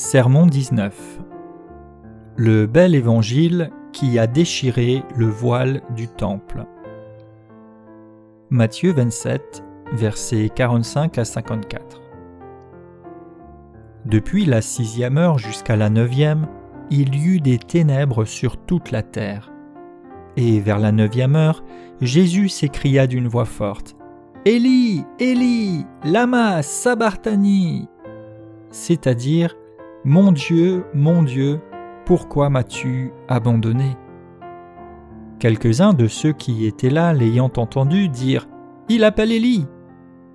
Sermon 19. Le bel évangile qui a déchiré le voile du temple. Matthieu 27, versets 45 à 54. Depuis la 6e heure jusqu'à la 9e, il y eut des ténèbres sur toute la terre. Et vers la 9e heure, Jésus s'écria d'une voix forte: « Élie, Élie, lama sabachthani » c'est-à-dire « Mon Dieu, pourquoi m'as-tu abandonné ?» Quelques-uns de ceux qui étaient là, l'ayant entendu, dirent « Il appelle Élie !»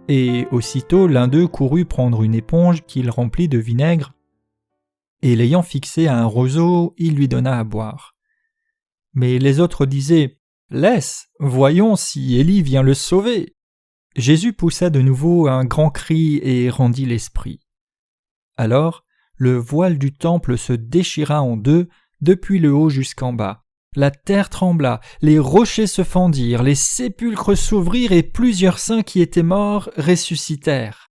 Et aussitôt l'un d'eux courut prendre une éponge qu'il remplit de vinaigre, et l'ayant fixée à un roseau, il lui donna à boire. Mais les autres disaient « Laisse, voyons si Élie vient le sauver !» Jésus poussa de nouveau un grand cri et rendit l'esprit. Alors, le voile du temple se déchira en deux, depuis le haut jusqu'en bas. La terre trembla, les rochers se fendirent, les sépulcres s'ouvrirent et plusieurs saints qui étaient morts ressuscitèrent.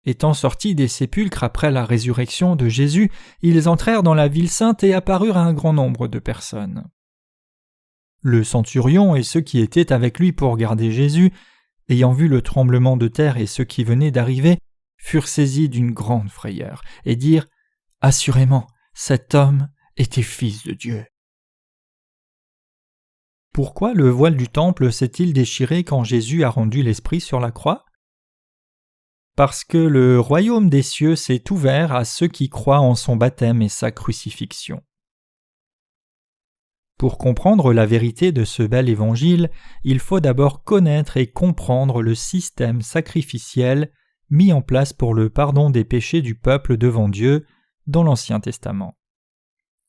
Étant sortis des sépulcres après la résurrection de Jésus, ils entrèrent dans la ville sainte et apparurent à un grand nombre de personnes. Le centurion et ceux qui étaient avec lui pour garder Jésus, ayant vu le tremblement de terre et ceux qui venaient d'arriver, furent saisis d'une grande frayeur et dirent « Assurément, cet homme était fils de Dieu. » Pourquoi le voile du temple s'est-il déchiré quand Jésus a rendu l'Esprit sur la croix ? Parce que le royaume des cieux s'est ouvert à ceux qui croient en son baptême et sa crucifixion. Pour comprendre la vérité de ce bel évangile, il faut d'abord connaître et comprendre le système sacrificiel mis en place pour le pardon des péchés du peuple devant Dieu dans l'Ancien Testament.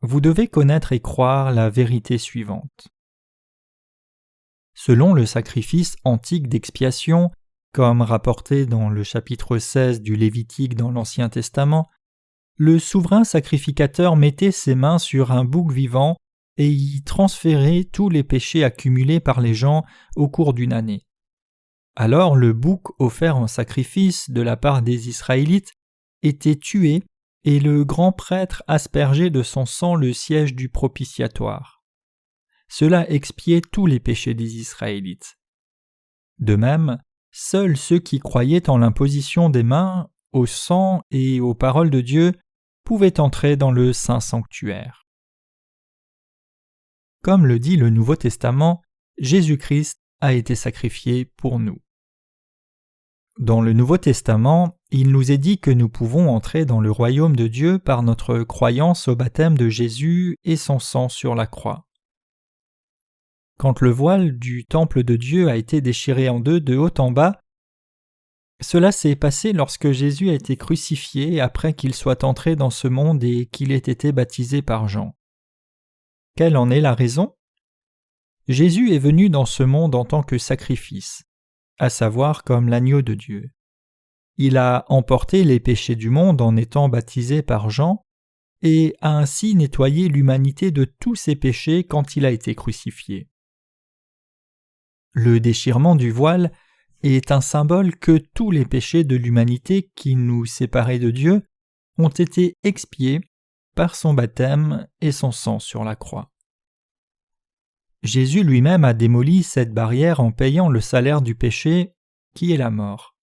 Vous devez connaître et croire la vérité suivante. Selon le sacrifice antique d'expiation, comme rapporté dans le chapitre 16 du Lévitique dans l'Ancien Testament, le souverain sacrificateur mettait ses mains sur un bouc vivant et y transférait tous les péchés accumulés par les gens au cours d'une année. Alors le bouc offert en sacrifice de la part des Israélites était tué et le grand prêtre aspergeait de son sang le siège du propitiatoire. Cela expiait tous les péchés des Israélites. De même, seuls ceux qui croyaient en l'imposition des mains, au sang et aux paroles de Dieu pouvaient entrer dans le Saint Sanctuaire. Comme le dit le Nouveau Testament, Jésus-Christ a été sacrifié pour nous. Dans le Nouveau Testament, il nous est dit que nous pouvons entrer dans le royaume de Dieu par notre croyance au baptême de Jésus et son sang sur la croix. Quand le voile du temple de Dieu a été déchiré en deux de haut en bas, cela s'est passé lorsque Jésus a été crucifié après qu'il soit entré dans ce monde et qu'il ait été baptisé par Jean. Quelle en est la raison ? Jésus est venu dans ce monde en tant que sacrifice, à savoir comme l'agneau de Dieu. Il a emporté les péchés du monde en étant baptisé par Jean et a ainsi nettoyé l'humanité de tous ses péchés quand il a été crucifié. Le déchirement du voile est un symbole que tous les péchés de l'humanité qui nous séparaient de Dieu ont été expiés par son baptême et son sang sur la croix. Jésus lui-même a démoli cette barrière en payant le salaire du péché, qui est la mort.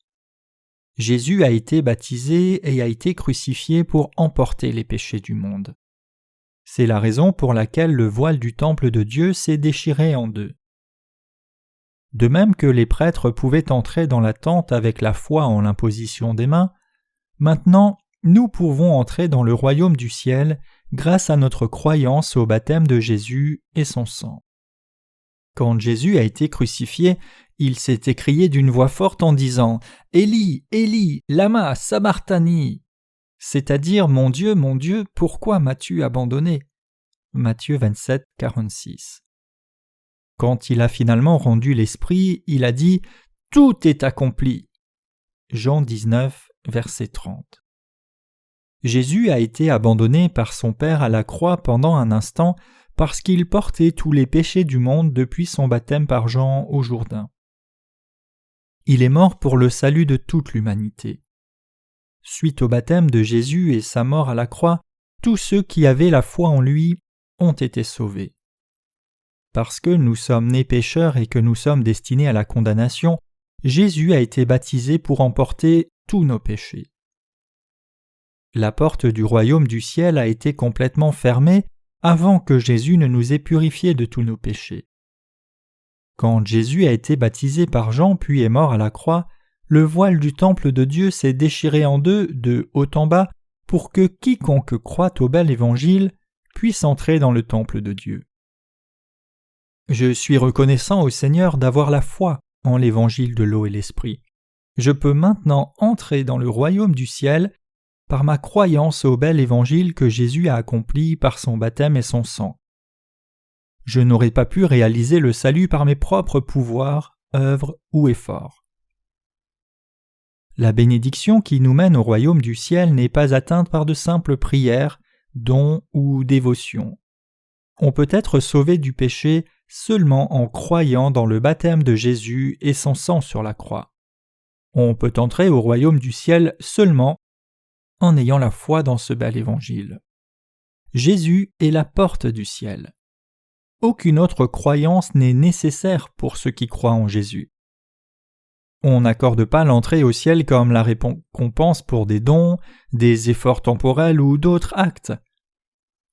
Jésus a été baptisé et a été crucifié pour emporter les péchés du monde. C'est la raison pour laquelle le voile du temple de Dieu s'est déchiré en deux. De même que les prêtres pouvaient entrer dans la tente avec la foi en l'imposition des mains, maintenant nous pouvons entrer dans le royaume du ciel grâce à notre croyance au baptême de Jésus et son sang. Quand Jésus a été crucifié, il s'est écrié d'une voix forte en disant « Élie, Élie, lama sabachthani » c'est-à-dire « Mon Dieu, pourquoi m'as-tu abandonné » Matthieu 27, 46. Quand il a finalement rendu l'Esprit, il a dit « Tout est accompli » Jean 19, verset 30. Jésus a été abandonné par son Père à la croix pendant un instant parce qu'il portait tous les péchés du monde depuis son baptême par Jean au Jourdain. Il est mort pour le salut de toute l'humanité. suite au baptême de Jésus et sa mort à la croix, tous ceux qui avaient la foi en lui ont été sauvés. Parce que nous sommes nés pécheurs et que nous sommes destinés à la condamnation, Jésus a été baptisé pour emporter tous nos péchés. La porte du royaume du ciel a été complètement fermée avant que Jésus ne nous ait purifiés de tous nos péchés. Quand Jésus a été baptisé par Jean puis est mort à la croix, le voile du temple de Dieu s'est déchiré en deux, de haut en bas, pour que quiconque croit au bel évangile puisse entrer dans le temple de Dieu. Je suis reconnaissant au Seigneur d'avoir la foi en l'évangile de l'eau et l'esprit. Je peux maintenant entrer dans le royaume du ciel par ma croyance au bel évangile que Jésus a accompli par son baptême et son sang. Je n'aurais pas pu réaliser le salut par mes propres pouvoirs, œuvres ou efforts. La bénédiction qui nous mène au royaume du ciel n'est pas atteinte par de simples prières, dons ou dévotions. On peut être sauvé du péché seulement en croyant dans le baptême de Jésus et son sang sur la croix. On peut entrer au royaume du ciel seulement en ayant la foi dans ce bel évangile. Jésus est la porte du ciel. Aucune autre croyance n'est nécessaire pour ceux qui croient en Jésus. On n'accorde pas l'entrée au ciel comme la récompense pour des dons, des efforts temporels ou d'autres actes.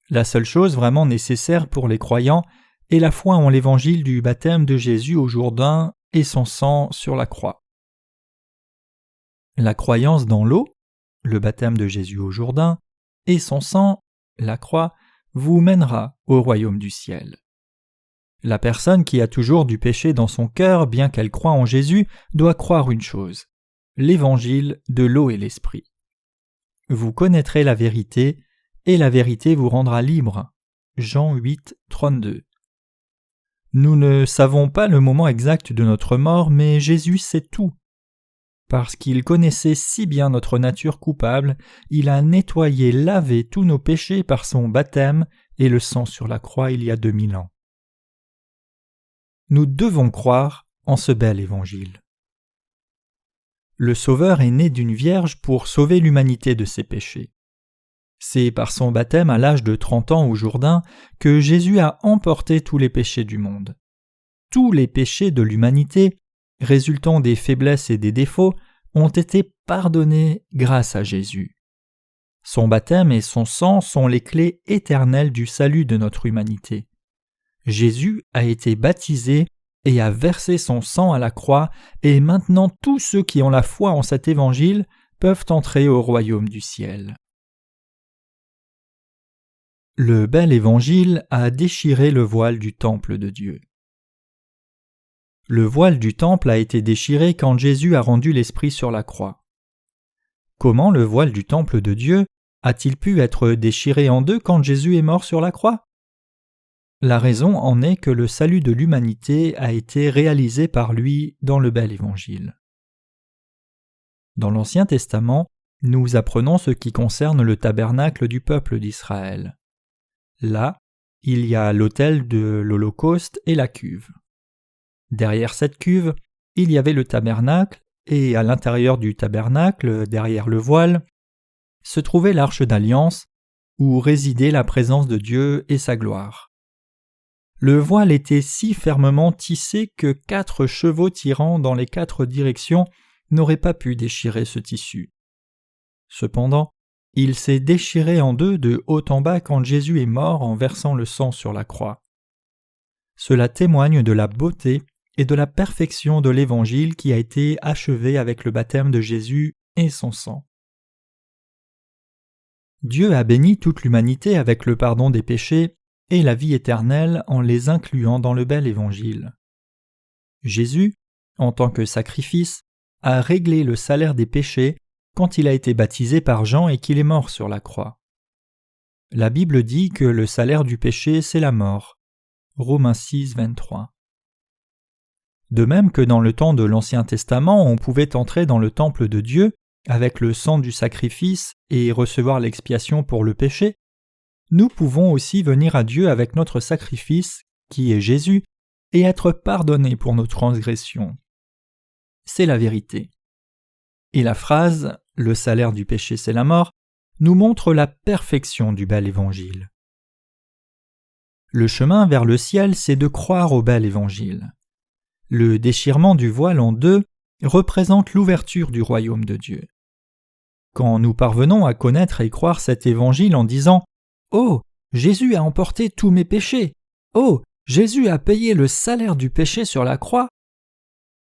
La seule chose vraiment nécessaire pour les croyants est la foi en l'évangile du baptême de Jésus au Jourdain et son sang sur la croix. La croyance dans l'eau, le baptême de Jésus au Jourdain, et son sang, la croix, vous mènera au royaume du ciel. La personne qui a toujours du péché dans son cœur, bien qu'elle croie en Jésus, doit croire une chose, l'évangile de l'eau et l'esprit. Vous connaîtrez la vérité, et la vérité vous rendra libre. Jean 8, 32. Nous ne savons pas le moment exact de notre mort, mais Jésus sait tout. Parce qu'il connaissait si bien notre nature coupable, il a nettoyé, lavé tous nos péchés par son baptême et le sang sur la croix il y a 2000 ans. Nous devons croire en ce bel évangile. Le Sauveur est né d'une vierge pour sauver l'humanité de ses péchés. C'est par son baptême à l'âge de 30 ans au Jourdain que Jésus a emporté tous les péchés du monde. Tous les péchés de l'humanité, résultant des faiblesses et des défauts, ont été pardonnés grâce à Jésus. Son baptême et son sang sont les clés éternelles du salut de notre humanité. Jésus a été baptisé et a versé son sang à la croix, et maintenant tous ceux qui ont la foi en cet évangile peuvent entrer au royaume du ciel. Le bel évangile a déchiré le voile du temple de Dieu. Le voile du temple a été déchiré quand Jésus a rendu l'Esprit sur la croix. Comment le voile du temple de Dieu a-t-il pu être déchiré en deux quand Jésus est mort sur la croix ? La raison en est que le salut de l'humanité a été réalisé par lui dans le bel évangile. Dans l'Ancien Testament, nous apprenons ce qui concerne le tabernacle du peuple d'Israël. Là, il y a l'autel de l'Holocauste et la cuve. Derrière cette cuve, il y avait le tabernacle, et à l'intérieur du tabernacle, derrière le voile, se trouvait l'arche d'alliance, où résidait la présence de Dieu et sa gloire. Le voile était si fermement tissé que 4 chevaux tirant dans les 4 directions n'auraient pas pu déchirer ce tissu. Cependant, il s'est déchiré en deux de haut en bas quand Jésus est mort en versant le sang sur la croix. Cela témoigne de la beauté et de la perfection de l'Évangile qui a été achevé avec le baptême de Jésus et son sang. Dieu a béni toute l'humanité avec le pardon des péchés et la vie éternelle en les incluant dans le bel Évangile. Jésus, en tant que sacrifice, a réglé le salaire des péchés quand il a été baptisé par Jean et qu'il est mort sur la croix. La Bible dit que le salaire du péché, c'est la mort. Romains 6, 23. De même que dans le temps de l'Ancien Testament, on pouvait entrer dans le temple de Dieu avec le sang du sacrifice et recevoir l'expiation pour le péché, nous pouvons aussi venir à Dieu avec notre sacrifice, qui est Jésus, et être pardonnés pour nos transgressions. C'est la vérité. Et la phrase le salaire du péché c'est la mort, nous montre la perfection du bel évangile. Le chemin vers le ciel, c'est de croire au bel évangile. Le déchirement du voile en deux représente l'ouverture du royaume de Dieu. Quand nous parvenons à connaître et croire cet évangile en disant « Oh, Jésus a emporté tous mes péchés. Oh, Jésus a payé le salaire du péché sur la croix »,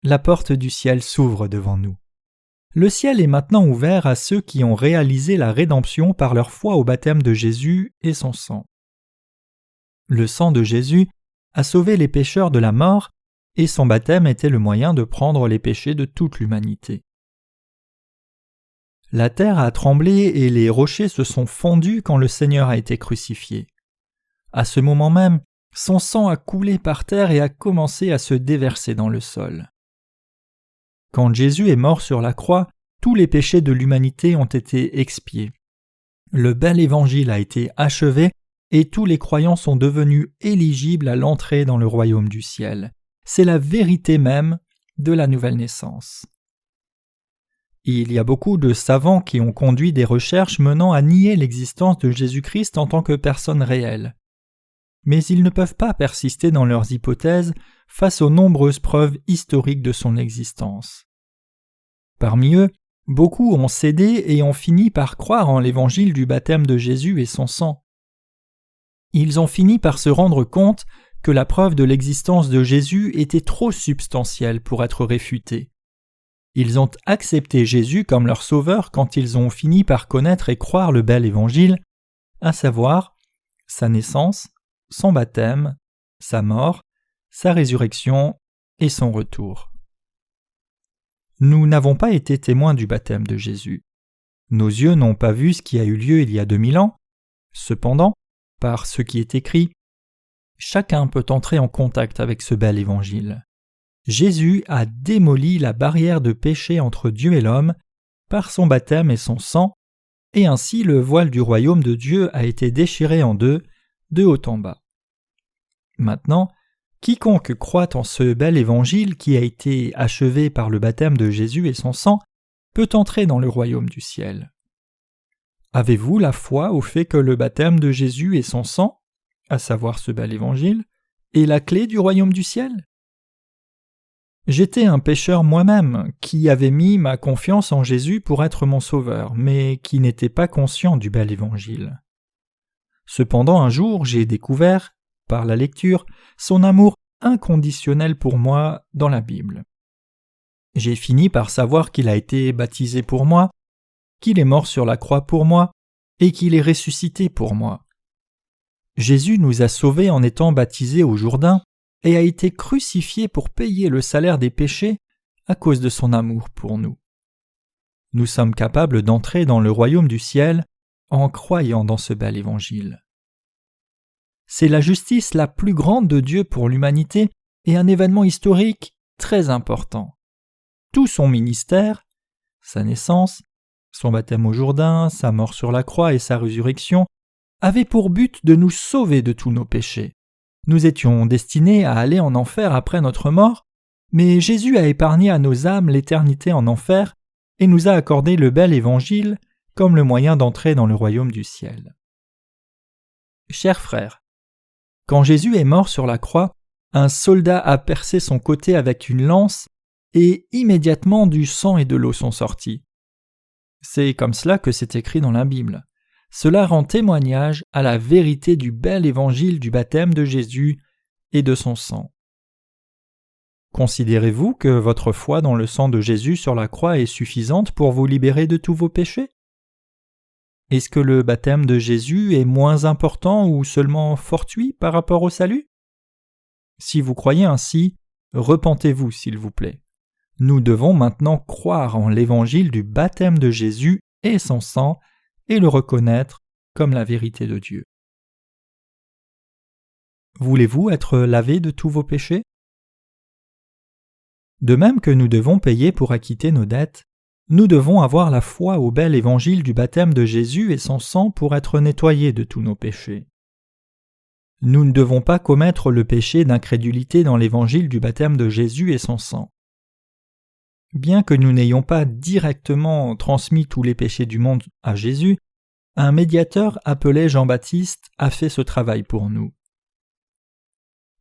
la porte du ciel s'ouvre devant nous. Le ciel est maintenant ouvert à ceux qui ont réalisé la rédemption par leur foi au baptême de Jésus et son sang. Le sang de Jésus a sauvé les pécheurs de la mort et son baptême était le moyen de prendre les péchés de toute l'humanité. La terre a tremblé et les rochers se sont fondus quand le Seigneur a été crucifié. À ce moment même, son sang a coulé par terre et a commencé à se déverser dans le sol. Quand Jésus est mort sur la croix, tous les péchés de l'humanité ont été expiés. Le bel évangile a été achevé et tous les croyants sont devenus éligibles à l'entrée dans le royaume du ciel. C'est la vérité même de la nouvelle naissance. Il y a beaucoup de savants qui ont conduit des recherches menant à nier l'existence de Jésus-Christ en tant que personne réelle. Mais ils ne peuvent pas persister dans leurs hypothèses face aux nombreuses preuves historiques de son existence. Parmi eux, beaucoup ont cédé et ont fini par croire en l'évangile du baptême de Jésus et son sang. Ils ont fini par se rendre compte que la preuve de l'existence de Jésus était trop substantielle pour être réfutée. Ils ont accepté Jésus comme leur sauveur quand ils ont fini par connaître et croire le bel évangile, à savoir sa naissance, son baptême, sa mort, sa résurrection et son retour. Nous n'avons pas été témoins du baptême de Jésus. Nos yeux n'ont pas vu ce qui a eu lieu il y a 2000 ans. Cependant, par ce qui est écrit, chacun peut entrer en contact avec ce bel évangile. Jésus a démoli la barrière de péché entre Dieu et l'homme par son baptême et son sang, et ainsi le voile du royaume de Dieu a été déchiré en deux, de haut en bas. Maintenant, quiconque croit en ce bel évangile qui a été achevé par le baptême de Jésus et son sang peut entrer dans le royaume du ciel. Avez-vous la foi au fait que le baptême de Jésus et son sang, à savoir ce bel évangile, est la clé du royaume du ciel ? J'étais un pécheur moi-même qui avait mis ma confiance en Jésus pour être mon sauveur, mais qui n'était pas conscient du bel évangile. Cependant, un jour, j'ai découvert, par la lecture, son amour inconditionnel pour moi dans la Bible. J'ai fini par savoir qu'il a été baptisé pour moi, qu'il est mort sur la croix pour moi, et qu'il est ressuscité pour moi. Jésus nous a sauvés en étant baptisé au Jourdain, et a été crucifié pour payer le salaire des péchés à cause de son amour pour nous. Nous sommes capables d'entrer dans le royaume du ciel en croyant dans ce bel évangile. C'est la justice la plus grande de Dieu pour l'humanité et un événement historique très important. Tout son ministère, sa naissance, son baptême au Jourdain, sa mort sur la croix et sa résurrection, avaient pour but de nous sauver de tous nos péchés. Nous étions destinés à aller en enfer après notre mort, mais Jésus a épargné à nos âmes l'éternité en enfer et nous a accordé le bel évangile comme le moyen d'entrer dans le royaume du ciel. Chers frères, quand Jésus est mort sur la croix, un soldat a percé son côté avec une lance et immédiatement du sang et de l'eau sont sortis. C'est comme cela que c'est écrit dans la Bible. Cela rend témoignage à la vérité du bel évangile du baptême de Jésus et de son sang. Considérez-vous que votre foi dans le sang de Jésus sur la croix est suffisante pour vous libérer de tous vos péchés ? Est-ce que le baptême de Jésus est moins important ou seulement fortuit par rapport au salut ? Si vous croyez ainsi, repentez-vous s'il vous plaît. Nous devons maintenant croire en l'évangile du baptême de Jésus et son sang et le reconnaître comme la vérité de Dieu. Voulez-vous être lavé de tous vos péchés ? De même que nous devons payer pour acquitter nos dettes, nous devons avoir la foi au bel évangile du baptême de Jésus et son sang pour être nettoyés de tous nos péchés. Nous ne devons pas commettre le péché d'incrédulité dans l'évangile du baptême de Jésus et son sang. Bien que nous n'ayons pas directement transmis tous les péchés du monde à Jésus, un médiateur appelé Jean-Baptiste a fait ce travail pour nous.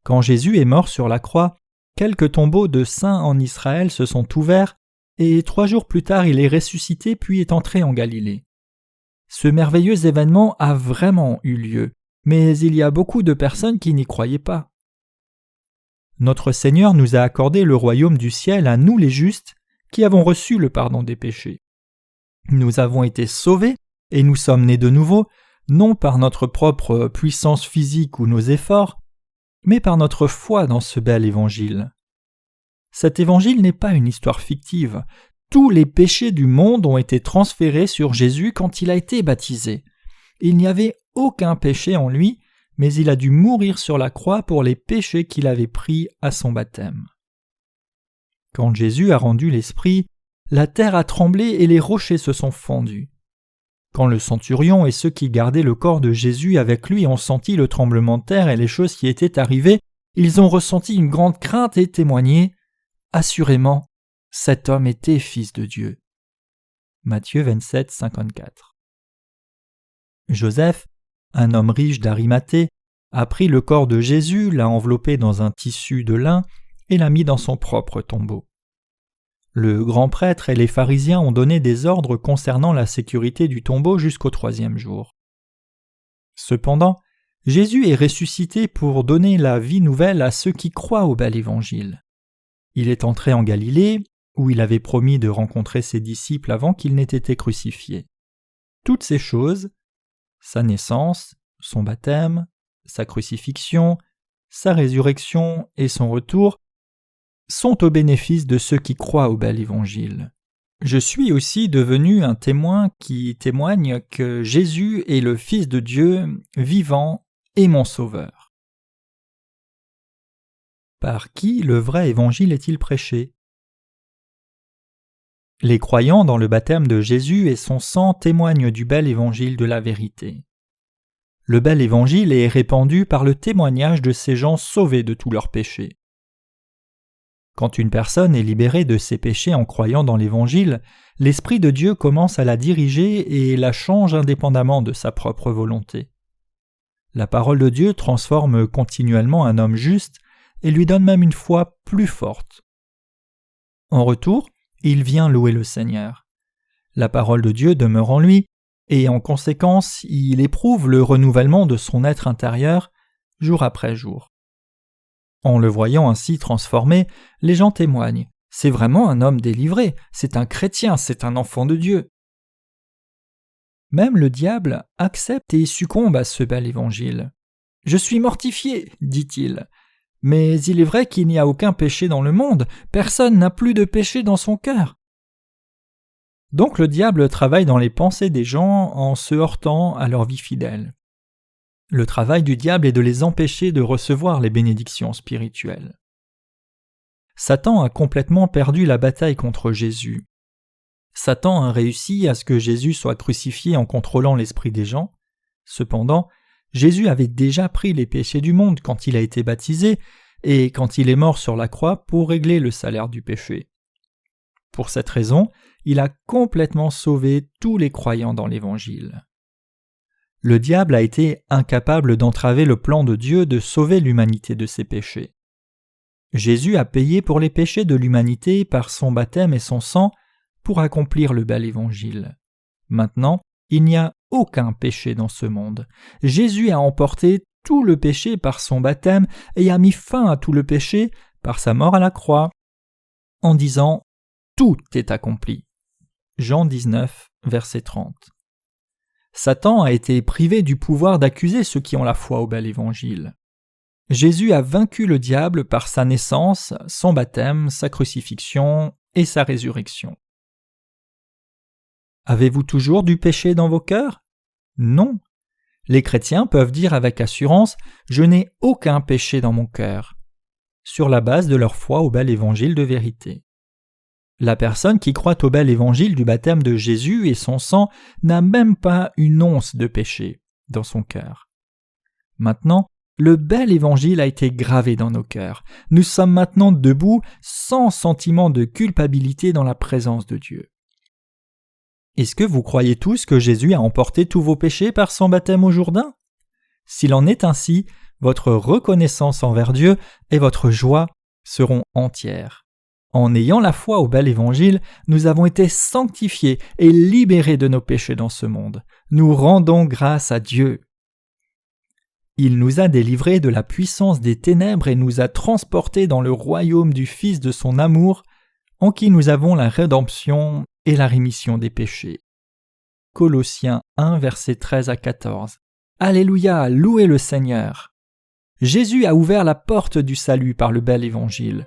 Quand Jésus est mort sur la croix, quelques tombeaux de saints en Israël se sont ouverts et 3 jours plus tard il est ressuscité puis est entré en Galilée. Ce merveilleux événement a vraiment eu lieu, mais il y a beaucoup de personnes qui n'y croyaient pas. Notre Seigneur nous a accordé le royaume du ciel à nous les justes qui avons reçu le pardon des péchés. Nous avons été sauvés et nous sommes nés de nouveau, non par notre propre puissance physique ou nos efforts, mais par notre foi dans ce bel évangile. Cet évangile n'est pas une histoire fictive. Tous les péchés du monde ont été transférés sur Jésus quand il a été baptisé. Il n'y avait aucun péché en lui, mais il a dû mourir sur la croix pour les péchés qu'il avait pris à son baptême. Quand Jésus a rendu l'Esprit, la terre a tremblé et les rochers se sont fendus. Quand le centurion et ceux qui gardaient le corps de Jésus avec lui ont senti le tremblement de terre et les choses qui étaient arrivées, ils ont ressenti une grande crainte et témoigné « Assurément, cet homme était fils de Dieu. » Matthieu 27, 54. Joseph, un homme riche d'Arimathée, a pris le corps de Jésus, l'a enveloppé dans un tissu de lin et l'a mis dans son propre tombeau. Le grand prêtre et les pharisiens ont donné des ordres concernant la sécurité du tombeau jusqu'au 3e jour. Cependant, Jésus est ressuscité pour donner la vie nouvelle à ceux qui croient au bel évangile. Il est entré en Galilée, où il avait promis de rencontrer ses disciples avant qu'il n'ait été crucifié. Toutes ces choses, sa naissance, son baptême, sa crucifixion, sa résurrection et son retour, sont au bénéfice de ceux qui croient au bel évangile. Je suis aussi devenu un témoin qui témoigne que Jésus est le Fils de Dieu, vivant et mon Sauveur. Par qui le vrai évangile est-il prêché ? Les croyants dans le baptême de Jésus et son sang témoignent du bel évangile de la vérité. Le bel évangile est répandu par le témoignage de ces gens sauvés de tous leurs péchés. Quand une personne est libérée de ses péchés en croyant dans l'Évangile, l'Esprit de Dieu commence à la diriger et la change indépendamment de sa propre volonté. La parole de Dieu transforme continuellement un homme juste et lui donne même une foi plus forte. En retour, il vient louer le Seigneur. La parole de Dieu demeure en lui et en conséquence, il éprouve le renouvellement de son être intérieur jour après jour. En le voyant ainsi transformé, les gens témoignent. C'est vraiment un homme délivré, c'est un chrétien, c'est un enfant de Dieu. Même le diable accepte et succombe à ce bel évangile. « Je suis mortifié, dit-il. Mais il est vrai qu'il n'y a aucun péché dans le monde, personne n'a plus de péché dans son cœur. » Donc le diable travaille dans les pensées des gens en se heurtant à leur vie fidèle. Le travail du diable est de les empêcher de recevoir les bénédictions spirituelles. Satan a complètement perdu la bataille contre Jésus. Satan a réussi à ce que Jésus soit crucifié en contrôlant l'esprit des gens. Cependant, Jésus avait déjà pris les péchés du monde quand il a été baptisé et quand il est mort sur la croix pour régler le salaire du péché. Pour cette raison, il a complètement sauvé tous les croyants dans l'Évangile. Le diable a été incapable d'entraver le plan de Dieu de sauver l'humanité de ses péchés. Jésus a payé pour les péchés de l'humanité par son baptême et son sang pour accomplir le bel évangile. Maintenant, il n'y a aucun péché dans ce monde. Jésus a emporté tout le péché par son baptême et a mis fin à tout le péché par sa mort à la croix, en disant « Tout est accompli ». Jean 19, verset 30. Satan a été privé du pouvoir d'accuser ceux qui ont la foi au bel évangile. Jésus a vaincu le diable par sa naissance, son baptême, sa crucifixion et sa résurrection. Avez-vous toujours du péché dans vos cœurs ? Non. Les chrétiens peuvent dire avec assurance « Je n'ai aucun péché dans mon cœur », sur la base de leur foi au bel évangile de vérité. La personne qui croit au bel évangile du baptême de Jésus et son sang n'a même pas une once de péché dans son cœur. Maintenant, Le bel évangile a été gravé dans nos cœurs. Nous sommes maintenant debout, sans sentiment de culpabilité dans la présence de Dieu. Est-ce que vous croyez tous que Jésus a emporté tous vos péchés par son baptême au Jourdain? S'il en est ainsi, votre reconnaissance envers Dieu et votre joie seront entières. En ayant la foi au bel évangile, nous avons été sanctifiés et libérés de nos péchés dans ce monde. Nous rendons grâce à Dieu. Il nous a délivrés de la puissance des ténèbres et nous a transportés dans le royaume du Fils de son amour, en qui nous avons la rédemption et la rémission des péchés. Colossiens 1, versets 13 à 14. Alléluia, louez le Seigneur. Jésus a ouvert la porte du salut par le bel évangile.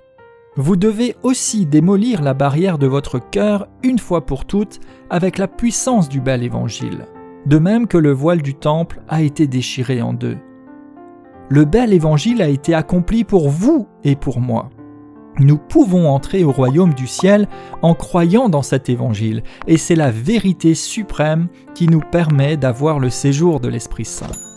Vous devez aussi démolir la barrière de votre cœur une fois pour toutes avec la puissance du bel évangile, de même que le voile du temple a été déchiré en deux. Le bel évangile a été accompli pour vous et pour moi. Nous pouvons entrer au royaume du ciel en croyant dans cet évangile, et c'est la vérité suprême qui nous permet d'avoir le séjour de l'Esprit Saint.